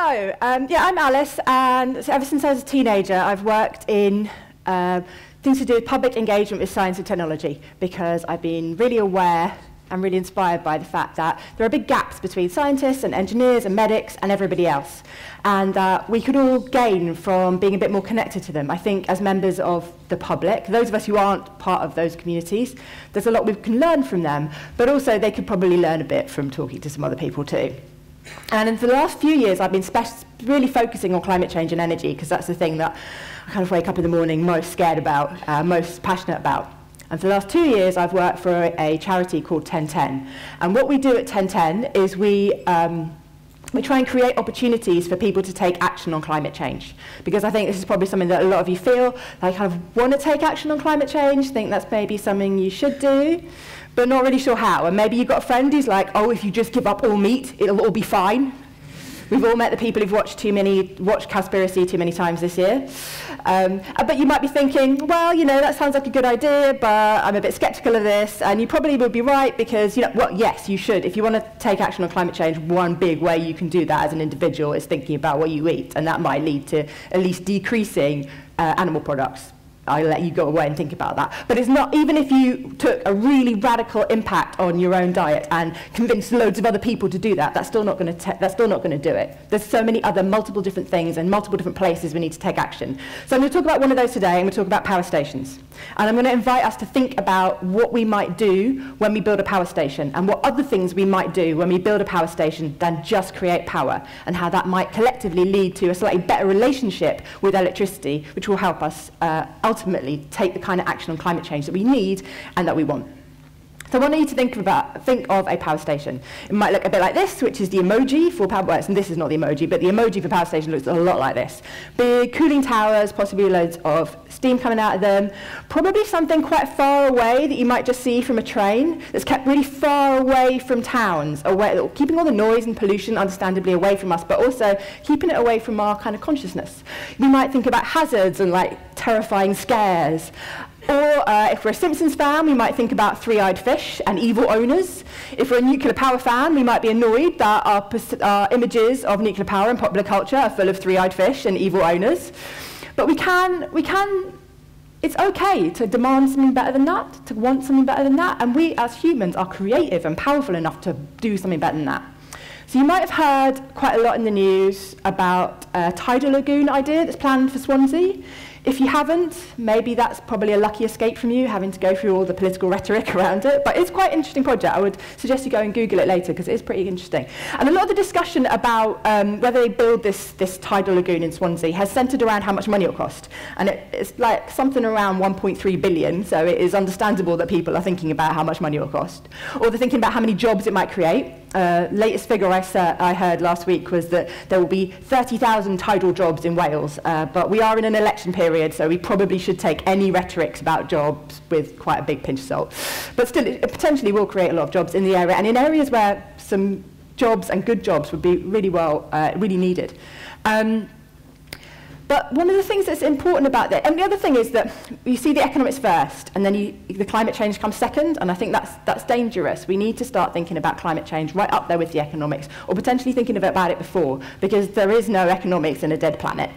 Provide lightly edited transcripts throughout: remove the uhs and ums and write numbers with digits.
Yeah, I'm Alice, and ever since I was a teenager, I've worked in things to do with public engagement with science and technology, because I've been really aware and really inspired by the fact that there are big gaps between scientists and engineers and medics and everybody else, and we could all gain from being a bit more connected to them. I think as members of the public, those of us who aren't part of those communities, there's a lot we can learn from them, but also they could probably learn a bit from talking to some other people too. And in the last few years, I've been really focusing on climate change and energy, because that's the thing that I kind of wake up in the morning most scared about, most passionate about. And for the last 2 years, I've worked for a charity called 1010. And what we do at 1010 is we try and create opportunities for people to take action on climate change. Because I think this is probably something that a lot of you feel, like kind of want to take action on climate change, think that's maybe something you should do, but not really sure how. And maybe you've got a friend who's like, oh, if you just give up all meat, it'll all be fine. We've all met the people who've watched Conspiracy too many times this year. But you might be thinking, well, you know, that sounds like a good idea, but I'm a bit skeptical of this. And you probably would be right, because, you know, well, yes, you should. If you want to take action on climate change, one big way you can do that as an individual is thinking about what you eat. And that might lead to at least decreasing animal products. I'll let you go away and think about that. But it's not, even if you took a really radical impact on your own diet and convinced loads of other people to do that, that's still not going to do it. There's so many other multiple different things and multiple different places we need to take action. So I'm going to talk about one of those today. I'm going to talk about power stations. And I'm going to invite us to think about what we might do when we build a power station, and what other things we might do when we build a power station than just create power, and how that might collectively lead to a slightly better relationship with electricity, which will help us ultimately take the kind of action on climate change that we need and that we want. So I want you to think of a power station. It might look a bit like this, which is the emoji for power, well, and this is not the emoji, but the emoji for power station looks a lot like this. Big cooling towers, possibly loads of steam coming out of them, probably something quite far away that you might just see from a train, that's kept really far away from towns, keeping all the noise and pollution understandably away from us, but also keeping it away from our kind of consciousness. We might think about hazards and like terrifying scares. Or if we're a Simpsons fan, we might think about three-eyed fish and evil owners. If we're a nuclear power fan, we might be annoyed that our images of nuclear power in popular culture are full of three-eyed fish and evil owners. But it's okay to demand something better than that, to want something better than that, and we as humans are creative and powerful enough to do something better than that. So you might have heard quite a lot in the news about a Tidal Lagoon idea that's planned for Swansea. If you haven't, maybe that's probably a lucky escape from you, having to go through all the political rhetoric around it. But it's quite an interesting project. I would suggest you go and Google it later, because it is pretty interesting. And a lot of the discussion about whether they build this Tidal Lagoon in Swansea has centred around how much money it will cost. And it's like something around 1.3 billion, so it is understandable that people are thinking about how much money it will cost. Or they're thinking about how many jobs it might create. Latest figure I heard last week was that there will be 30,000 tidal jobs in Wales, but we are in an election period, so we probably should take any rhetorics about jobs with quite a big pinch of salt. But still, it potentially will create a lot of jobs in the area, and in areas where some jobs and good jobs would be really needed. But one of the things that's important about that, and the other thing is that you see the economics first, and then the climate change comes second, and I think that's dangerous. We need to start thinking about climate change right up there with the economics, or potentially thinking about it before, because there is no economics in a dead planet.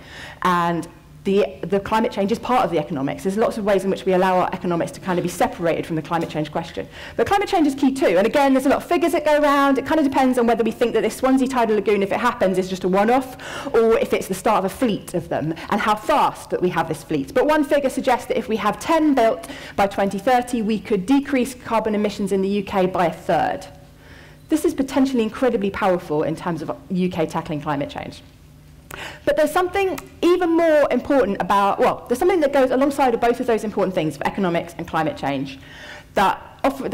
And the climate change is part of the economics. There's lots of ways in which we allow our economics to kind of be separated from the climate change question. But climate change is key too. And again, there's a lot of figures that go around. It kind of depends on whether we think that this Swansea Tidal Lagoon, if it happens, is just a one-off, or if it's the start of a fleet of them, and how fast that we have this fleet. But one figure suggests that if we have 10 built by 2030, we could decrease carbon emissions in the UK by 1/3. This is potentially incredibly powerful in terms of UK tackling climate change. But there's something even more important about, well, there's something that goes alongside of both of those important things for economics and climate change that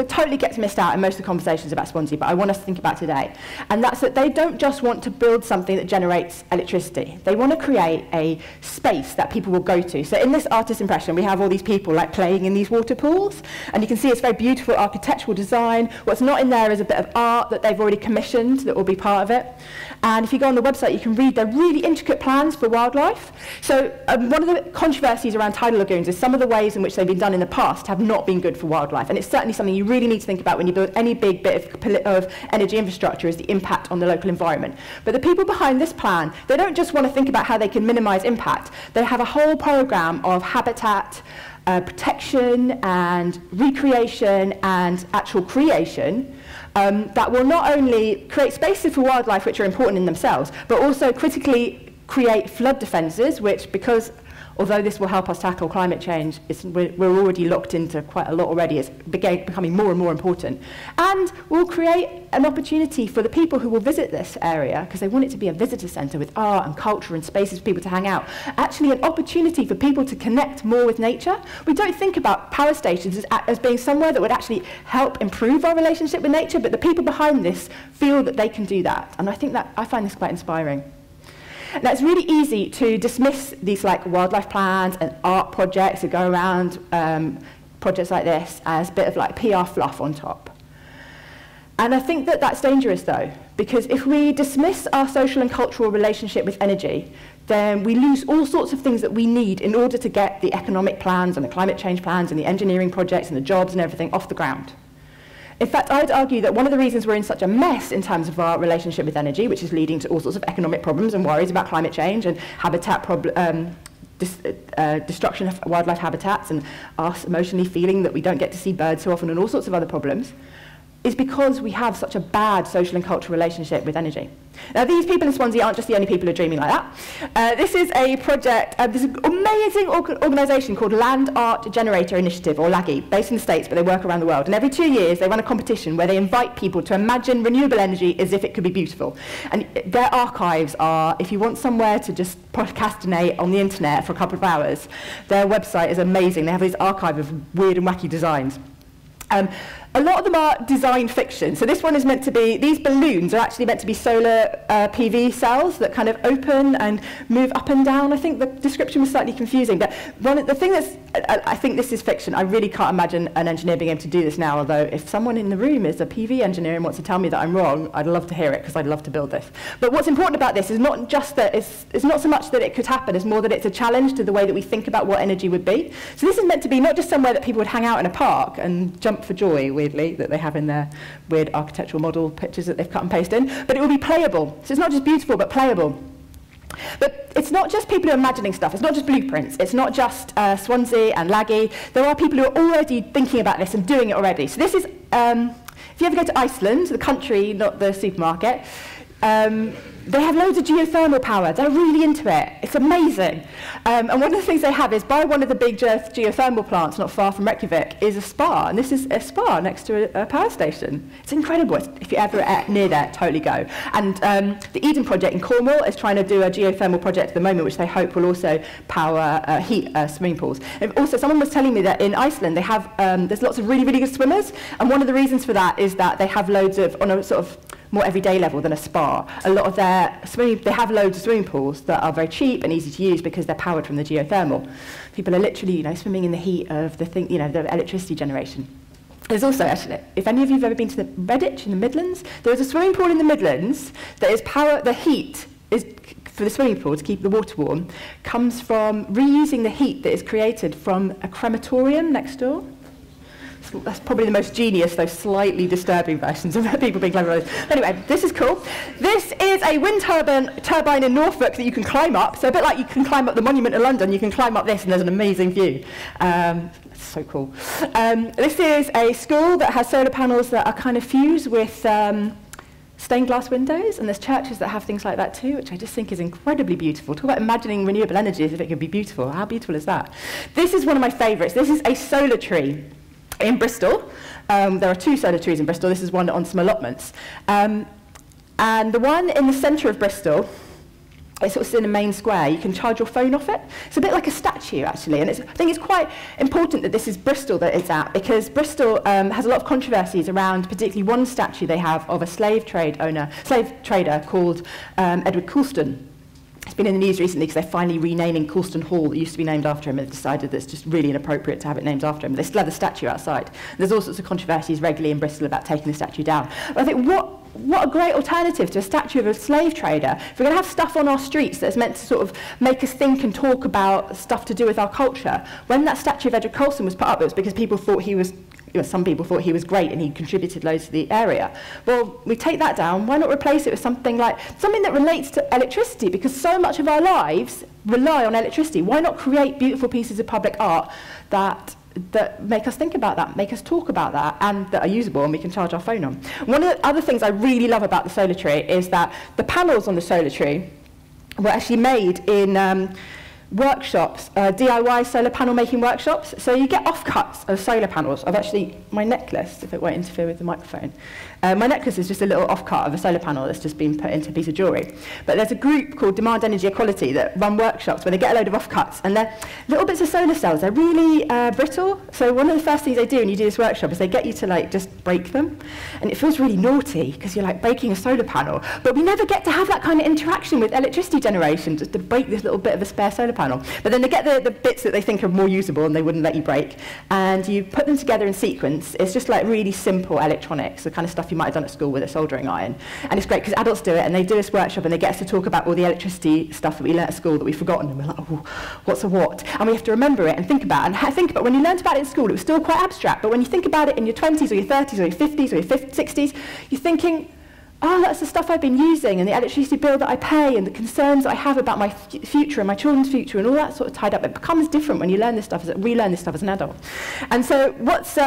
totally gets missed out in most of the conversations about Swansea, but I want us to think about today. And that's that they don't just want to build something that generates electricity. They want to create a space that people will go to. So in this artist impression, we have all these people like playing in these water pools, and you can see it's very beautiful architectural design. What's not in there is a bit of art that they've already commissioned that will be part of it. And if you go on the website, you can read their really intricate plans for wildlife. So one of the controversies around tidal lagoons is some of the ways in which they've been done in the past have not been good for wildlife, and it's certainly certainly something you really need to think about when you build any big bit of energy infrastructure, is the impact on the local environment. But the people behind this plan, they don't just want to think about how they can minimize impact. They have a whole program of habitat protection and recreation and actual creation that will not only create spaces for wildlife, which are important in themselves, but also critically create flood defences, which, because although this will help us tackle climate change, we're already locked into quite a lot already, it's becoming more and more important. And we'll create an opportunity for the people who will visit this area, because they want it to be a visitor centre with art and culture and spaces for people to hang out, actually an opportunity for people to connect more with nature. We don't think about power stations as being somewhere that would actually help improve our relationship with nature, but the people behind this feel that they can do that. And I find this quite inspiring. Now, it's really easy to dismiss these like wildlife plans and art projects that go around projects like this as a bit of like PR fluff on top. And I think that that's dangerous though, because if we dismiss our social and cultural relationship with energy, then we lose all sorts of things that we need in order to get the economic plans and the climate change plans and the engineering projects and the jobs and everything off the ground. In fact, I'd argue that one of the reasons we're in such a mess in terms of our relationship with energy, which is leading to all sorts of economic problems and worries about climate change and habitat destruction of wildlife habitats, and us emotionally feeling that we don't get to see birds so often, and all sorts of other problems, is because we have such a bad social and cultural relationship with energy. Now, these people in Swansea aren't just the only people who are dreaming like that. This is a project, this is an amazing organisation called Land Art Generator Initiative, or LAGI, based in the States, but they work around the world. And every 2 years, they run a competition where they invite people to imagine renewable energy as if it could be beautiful. And their archives are, if you want somewhere to just procrastinate on the internet for a couple of hours, their website is amazing. They have this archive of weird and wacky designs. A lot of them are design fiction. So this one is meant to be, these balloons are actually meant to be solar PV cells that kind of open and move up and down. I think the description was slightly confusing, but the thing that's, I think this is fiction. I really can't imagine an engineer being able to do this now, although if someone in the room is a PV engineer and wants to tell me that I'm wrong, I'd love to hear it, because I'd love to build this. But what's important about this is not just that, it's not so much that it could happen, it's more that it's a challenge to the way that we think about what energy would be. So this is meant to be not just somewhere that people would hang out in a park and jump for joy, weirdly, that they have in their weird architectural model pictures that they've cut and pasted in, but it will be playable. So it's not just beautiful, but playable. But it's not just people who are imagining stuff. It's not just blueprints. It's not just Swansea and Laggy. There are people who are already thinking about this and doing it already. So this is, if you ever go to Iceland, the country, not the supermarket, they have loads of geothermal power. They're really into it. It's amazing. And one of the things they have is, by one of the big geothermal plants not far from Reykjavik is a spa. And this is a spa next to a power station. It's incredible. If you're ever near there, totally go. And the Eden project in Cornwall is trying to do a geothermal project at the moment, which they hope will also power heat swimming pools. And also, someone was telling me that in Iceland, they have, there's lots of really, really good swimmers. And one of the reasons for that is that they have loads of, on a sort of more everyday level than a spa, a lot of they have loads of swimming pools that are very cheap and easy to use because they're powered from the geothermal. People are literally, swimming in the heat of the thing, the electricity generation. There's also, actually, if any of you have ever been to the Redditch in the Midlands, there's a swimming pool in the Midlands that is the heat is for the swimming pool to keep the water warm, comes from reusing the heat that is created from a crematorium next door. That's probably the most genius, though slightly disturbing versions of people being clever. Anyway, this is cool. This is a wind turbine in Norfolk that you can climb up. So a bit like you can climb up the Monument in London, you can climb up this and there's an amazing view. It's so cool. This is a school that has solar panels that are kind of fused with stained glass windows, and there's churches that have things like that too, which I just think is incredibly beautiful. Talk about imagining renewable energy as if it could be beautiful. How beautiful is that? This is one of my favourites. This is a solar tree in Bristol. There are 2 solar trees in Bristol. This is one on some allotments. And the one in the centre of Bristol, it's sort of in a main square. You can charge your phone off it. It's a bit like a statue, actually. And I think it's quite important that this is Bristol that it's at, because Bristol has a lot of controversies around particularly one statue they have of a slave trader called Edward Colston. It's been in the news recently because they're finally renaming Colston Hall, that used to be named after him, and they've decided that it's just really inappropriate to have it named after him. But they still have the statue outside. There's all sorts of controversies regularly in Bristol about taking the statue down. But I think what a great alternative to a statue of a slave trader. If we're going to have stuff on our streets that's meant to sort of make us think and talk about stuff to do with our culture, when that statue of Edward Colston was put up, it was because people thought he was some people thought he was great and he contributed loads to the area. Well, we take that down. Why not replace it with something that relates to electricity? Because so much of our lives rely on electricity. Why not create beautiful pieces of public art that make us think about that, make us talk about that, and that are usable and we can charge our phone on? One of the other things I really love about the solar tree is that the panels on the solar tree were actually made in workshops, DIY solar panel making workshops. So you get offcuts of solar panels. My necklace, if it won't interfere with the microphone, my necklace is just a little offcut of a solar panel that's just been put into a piece of jewellery. But there's a group called Demand Energy Equality that run workshops where they get a load of offcuts, and they're little bits of solar cells. They're really brittle. So one of the first things they do when you do this workshop is they get you to just break them. And it feels really naughty because you're breaking a solar panel. But we never get to have that kind of interaction with electricity generation, just to break this little bit of a spare solar panel. But then they get the bits that they think are more usable and they wouldn't let you break, and you put them together in sequence. It's just really simple electronics, the kind of stuff you might have done at school with a soldering iron. And it's great because adults do it, and they do this workshop and they get us to talk about all the electricity stuff that we learnt at school that we've forgotten, and we're like, oh, what's a what? And we have to remember it and think about it. And think about when you learnt about it in school, it was still quite abstract, but when you think about it in your 20s or your 30s or your 50s or your 60s, you're thinking, oh, that's the stuff I've been using, and the electricity bill that I pay, and the concerns I have about my future and my children's future, and all that sort of tied up. It becomes different when you learn this stuff, relearn this stuff as an adult. And so what's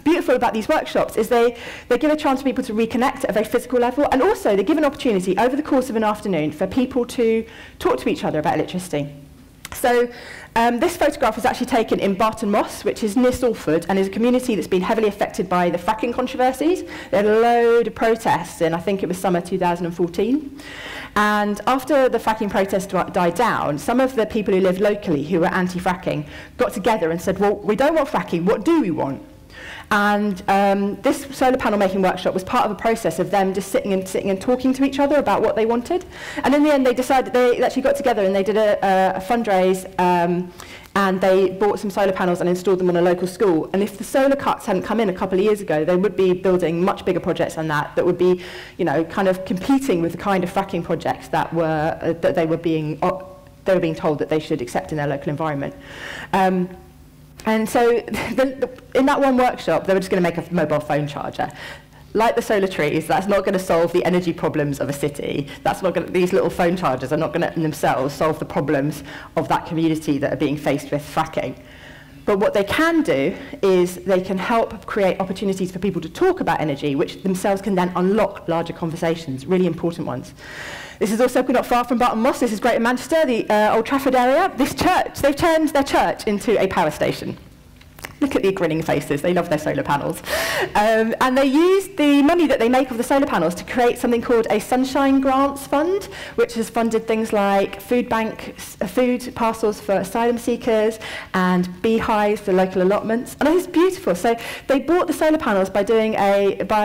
beautiful about these workshops is they give a chance for people to reconnect at a very physical level, and also they give an opportunity over the course of an afternoon for people to talk to each other about electricity. So this photograph was actually taken in Barton Moss, which is near Salford, and is a community that's been heavily affected by the fracking controversies. There had a load of protests in, I think it was summer 2014. And after the fracking protests died down, some of the people who lived locally who were anti-fracking got together and said, well, we don't want fracking, what do we want? And this solar panel making workshop was part of a process of them just sitting and talking to each other about what they wanted. And in the end, they decided they actually got together and they did a fundraise, and they bought some solar panels and installed them on a local school. And if the solar cuts hadn't come in a couple of years ago, they would be building much bigger projects than that would be, kind of competing with the kind of fracking projects that they were being told that they should accept in their local environment. And so in that one workshop, they were just going to make a mobile phone charger. Like the solar trees, that's not going to solve the energy problems of a city. These little phone chargers are not going to in themselves solve the problems of that community that are being faced with fracking. But what they can do is they can help create opportunities for people to talk about energy, which themselves can then unlock larger conversations, really important ones. This is also not far from Barton Moss. This is Greater Manchester, the Old Trafford area. This church, they've turned their church into a power station. Look at the grinning faces, they love their solar panels. And they use the money that they make of the solar panels to create something called a Sunshine Grants Fund, which has funded things like food parcels for asylum seekers and beehives for local allotments. And it's beautiful. So they bought the solar panels by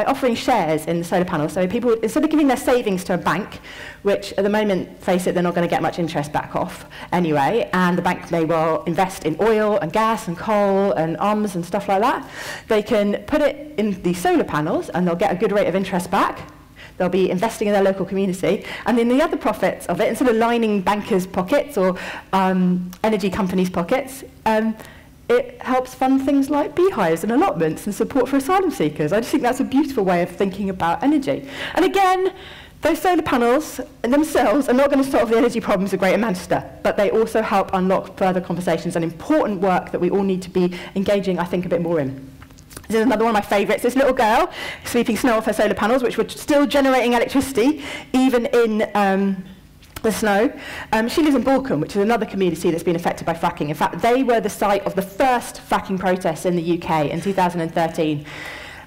offering shares in the solar panels. So people, instead of giving their savings to a bank, which at the moment, face it, they're not going to get much interest back off anyway, and the bank may well invest in oil and gas and coal and arms and stuff like that. They can put it in the solar panels and they'll get a good rate of interest back. They'll be investing in their local community, and then the other profits of it, instead of lining bankers' pockets or energy companies' pockets, it helps fund things like beehives and allotments and support for asylum seekers. I just think that's a beautiful way of thinking about energy. And again, those solar panels themselves are not going to solve the energy problems of Greater Manchester, but they also help unlock further conversations and important work that we all need to be engaging, I think, a bit more in. This is another one of my favourites. This little girl sweeping snow off her solar panels, which were still generating electricity, even in the snow. She lives in Balkan, which is another community that's been affected by fracking. In fact, they were the site of the first fracking protests in the UK in 2013.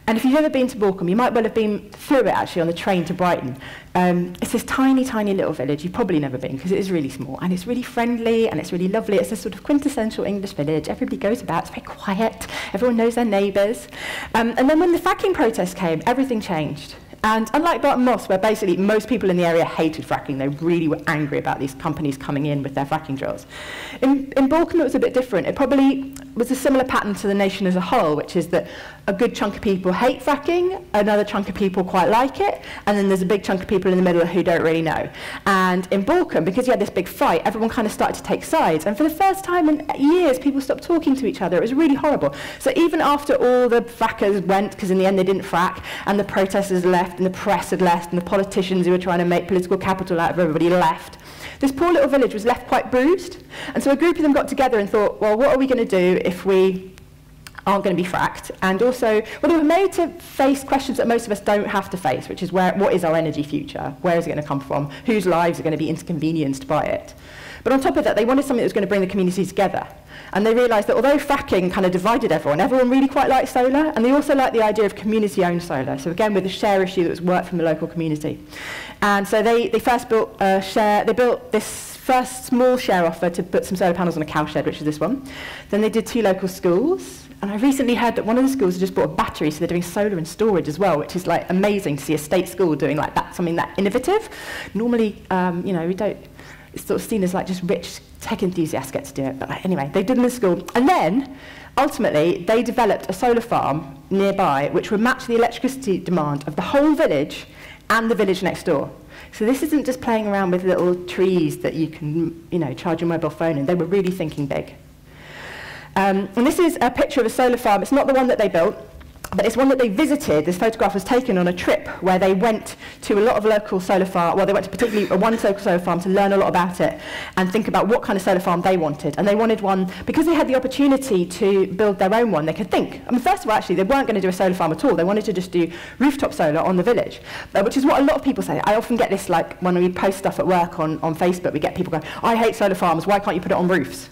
And if you've ever been to Balkan, you might well have been through it actually on the train to Brighton. It's this tiny, tiny little village. You've probably never been because it is really small, and it's really friendly and it's really lovely. It's a sort of quintessential English village. Everybody goes about, it's very quiet, everyone knows their neighbours. And then when the fracking protest came, everything changed. And unlike Barton Moss, where basically most people in the area hated fracking, they really were angry about these companies coming in with their fracking drills. In Balkan, it was a bit different. It probably was a similar pattern to the nation as a whole, which is that a good chunk of people hate fracking, another chunk of people quite like it, and then there's a big chunk of people in the middle who don't really know. And in Balkan, because you had this big fight, everyone kind of started to take sides. And for the first time in years, people stopped talking to each other. It was really horrible. So even after all the frackers went, because in the end they didn't frack, and the protesters left, and the press had left, and the politicians who were trying to make political capital out of everybody left, this poor little village was left quite bruised. And so a group of them got together and thought, well, what are we going to do if we aren't going to be fracked? And also, well, they were made to face questions that most of us don't have to face, which is what is our energy future? Where is it going to come from? Whose lives are going to be inconvenienced by it? But on top of that, they wanted something that was going to bring the community together. And they realised that although fracking kind of divided everyone really quite liked solar, and they also liked the idea of community-owned solar. So again, with the share issue that was worked from the local community. And so they first built they built this first small share offer to put some solar panels on a cowshed, which is this one. Then they did 2 local schools. And I recently heard that one of the schools had just bought a battery, so they're doing solar and storage as well, which is like amazing to see a state school doing like that, something that innovative. Normally, you know, we don't. It's sort of seen as like just rich tech enthusiasts get to do it. But like, anyway, they did in the school. And then, ultimately, they developed a solar farm nearby which would match the electricity demand of the whole village and the village next door. So this isn't just playing around with little trees that you can, you know, charge your mobile phone in. They were really thinking big. And this is a picture of a solar farm. It's not the one that they built, but it's one that they visited. This photograph was taken on a trip where they went to a lot of local solar farm. Well, they went to particularly one local solar farm to learn a lot about it and think about what kind of solar farm they wanted. And they wanted one, because they had the opportunity to build their own one, they could think. I mean, first of all, actually, they weren't going to do a solar farm at all. They wanted to just do rooftop solar on the village, which is what a lot of people say. I often get this, like, when we post stuff at work on Facebook, we get people going, I hate solar farms, why can't you put it on roofs?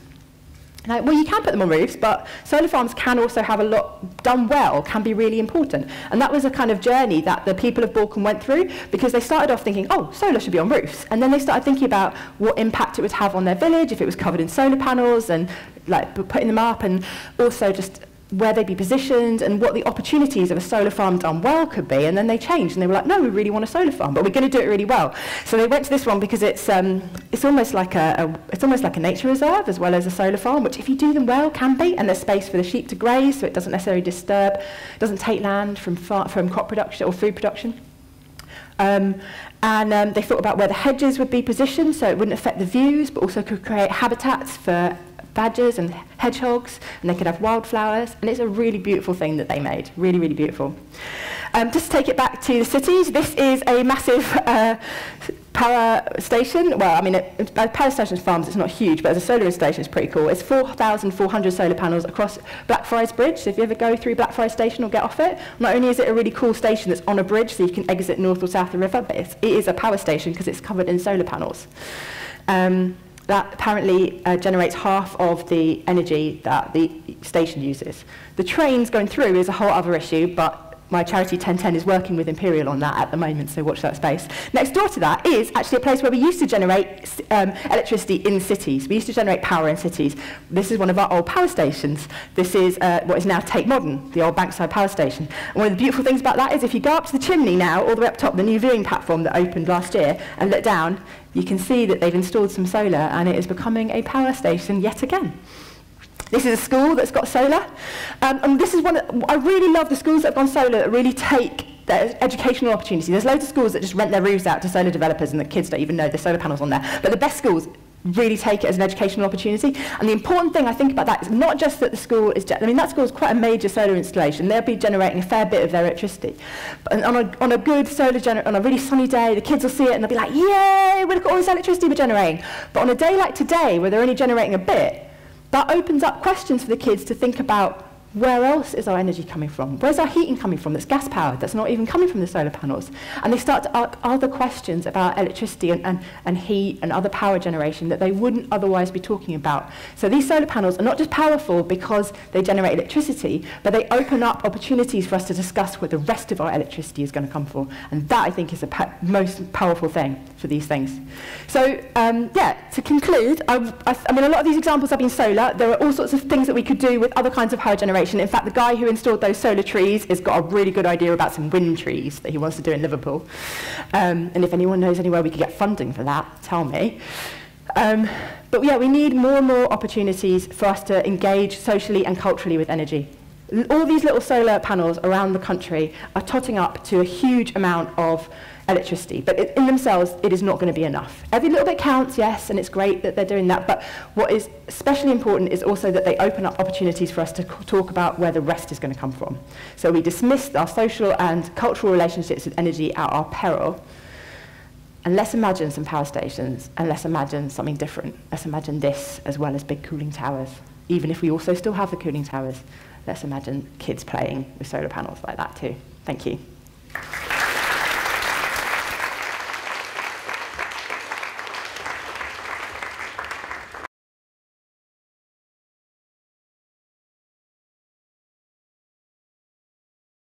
Like, well, you can put them on roofs, but solar farms can also have a lot done well, can be really important. And that was a kind of journey that the people of Balkan went through, because they started off thinking, oh, solar should be on roofs. And then they started thinking about what impact it would have on their village, if it was covered in solar panels, and like putting them up, and also just where they'd be positioned and what the opportunities of a solar farm done well could be. And then they changed and they were like, no, we really want a solar farm, but we're going to do it really well. So they went to this one because it's almost like a nature reserve as well as a solar farm, which if you do them well can be, and there's space for the sheep to graze, so it doesn't necessarily disturb, doesn't take land from crop production or food production. They thought about where the hedges would be positioned so it wouldn't affect the views, but also could create habitats for badgers and hedgehogs, and they could have wildflowers, and it's a really beautiful thing that they made, really, really beautiful. Just to take it back to the cities, this is a massive power station. Well, I mean, power stations farms, it's not huge, but as a solar installation, it's pretty cool. It's 4,400 solar panels across Blackfriars Bridge, so if you ever go through Blackfriars Station or get off it, not only is it a really cool station that's on a bridge, so you can exit north or south of the river, but it is a power station because it's covered in solar panels. That apparently generates half of the energy that the station uses. The trains going through is a whole other issue, but my charity 1010 is working with Imperial on that at the moment, so watch that space. Next door to that is actually a place where we used to generate electricity in cities. We used to generate power in cities. This is one of our old power stations. This is what is now Tate Modern, the old Bankside power station. And one of the beautiful things about that is if you go up to the chimney now, all the way up top, the new viewing platform that opened last year, and look down, you can see that they've installed some solar, and it is becoming a power station yet again. This is a school that's got solar. And this is I really love the schools that have gone solar that really take their educational opportunity. There's loads of schools that just rent their roofs out to solar developers and the kids don't even know there's solar panels on there. But the best schools really take it as an educational opportunity. And the important thing I think about that is not just that the school is, I mean, that school is quite a major solar installation. They'll be generating a fair bit of their electricity. But on a good on a really sunny day, the kids will see it and they'll be like, yay, look at all this electricity we're generating. But on a day like today, where they're only generating a bit, that opens up questions for the kids to think about, where else is our energy coming from? Where's our heating coming from that's gas-powered, that's not even coming from the solar panels? And they start to ask other questions about electricity and heat and other power generation that they wouldn't otherwise be talking about. So these solar panels are not just powerful because they generate electricity, but they open up opportunities for us to discuss where the rest of our electricity is going to come from. And that, I think, is the most powerful thing for these things. So, yeah, to conclude, I mean, a lot of these examples have been solar. There are all sorts of things that we could do with other kinds of power generation generation. In fact, the guy who installed those solar trees has got a really good idea about some wind trees that he wants to do in Liverpool. And if anyone knows anywhere we could get funding for that, tell me. But yeah, we need more and more opportunities for us to engage socially and culturally with energy. All these little solar panels around the country are totting up to a huge amount of electricity, but in themselves, it is not going to be enough. Every little bit counts, yes, and it's great that they're doing that, but what is especially important is also that they open up opportunities for us to talk about where the rest is going to come from. So we dismiss our social and cultural relationships with energy at our peril, and let's imagine some power stations, and let's imagine something different. Let's imagine this as well as big cooling towers. Even if we also still have the cooling towers, let's imagine kids playing with solar panels like that too. Thank you.